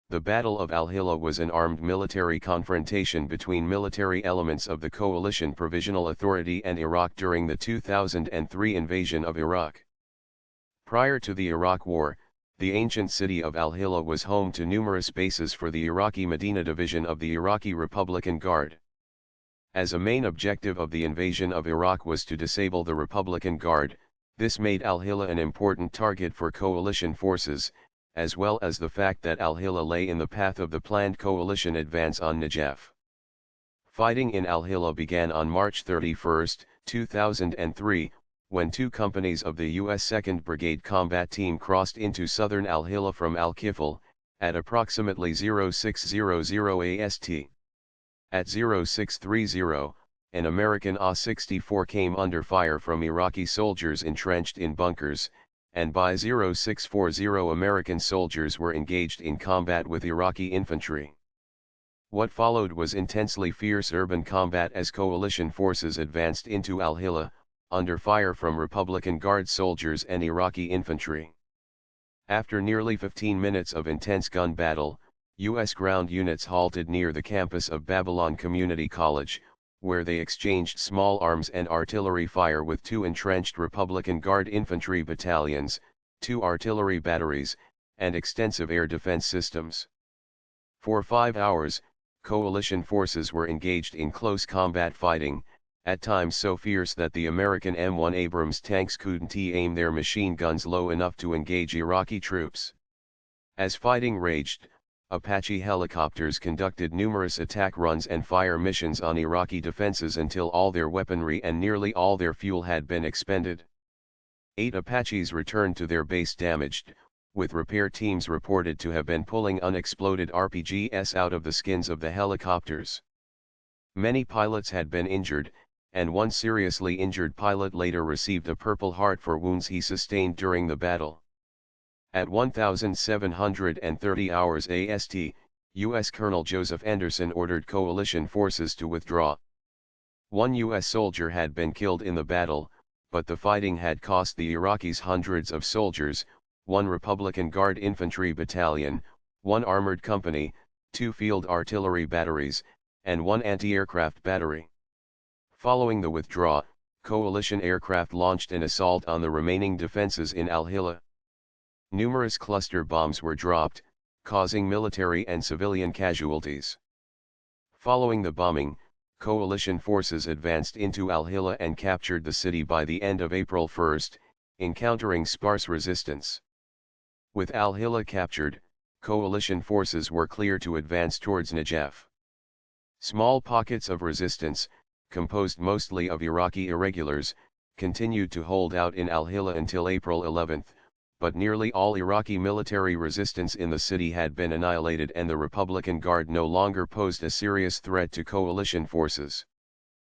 The Battle of Al-Hillah was an armed military confrontation between military elements of the Coalition Provisional Authority and Iraq during the 2003 invasion of Iraq. Prior to the Iraq War, the ancient city of Al-Hillah was home to numerous bases for the Iraqi Medina Division of the Iraqi Republican Guard. As a main objective of the invasion of Iraq was to disable the Republican Guard, this made Al-Hillah an important target for coalition forces, as well as the fact that Al-Hillah lay in the path of the planned coalition advance on Najaf. Fighting in Al-Hillah began on March 31, 2003, when two companies of the U.S. 2nd Brigade Combat Team crossed into southern Al-Hillah from Al-Kifl, at approximately 0600 AST. At 0630, an American A-64 came under fire from Iraqi soldiers entrenched in bunkers, and by 0640 American soldiers were engaged in combat with Iraqi infantry. What followed was intensely fierce urban combat as coalition forces advanced into Al-Hillah, under fire from Republican Guard soldiers and Iraqi infantry. After nearly 15 minutes of intense gun battle, U.S. ground units halted near the campus of Babylon Community College, where they exchanged small arms and artillery fire with two entrenched Republican Guard infantry battalions, two artillery batteries, and extensive air defense systems. For 5 hours, coalition forces were engaged in close combat fighting, at times so fierce that the American M1 Abrams tanks couldn't aim their machine guns low enough to engage Iraqi troops. As fighting raged, Apache helicopters conducted numerous attack runs and fire missions on Iraqi defenses until all their weaponry and nearly all their fuel had been expended. 8 Apaches returned to their base damaged, with repair teams reported to have been pulling unexploded RPGs out of the skins of the helicopters. Many pilots had been injured, and one seriously injured pilot later received a Purple Heart for wounds he sustained during the battle. At 1730 hours AST, U.S. Colonel Joseph Anderson ordered coalition forces to withdraw. One U.S. soldier had been killed in the battle, but the fighting had cost the Iraqis hundreds of soldiers, one Republican Guard infantry battalion, one armored company, two field artillery batteries, and one anti-aircraft battery. Following the withdrawal, coalition aircraft launched an assault on the remaining defenses in Al-Hillah. Numerous cluster bombs were dropped, causing military and civilian casualties. Following the bombing, coalition forces advanced into Al-Hillah and captured the city by the end of April 1, encountering sparse resistance. With Al-Hillah captured, coalition forces were clear to advance towards Najaf. Small pockets of resistance, composed mostly of Iraqi irregulars, continued to hold out in Al-Hillah until April 11, but nearly all Iraqi military resistance in the city had been annihilated and the Republican Guard no longer posed a serious threat to coalition forces.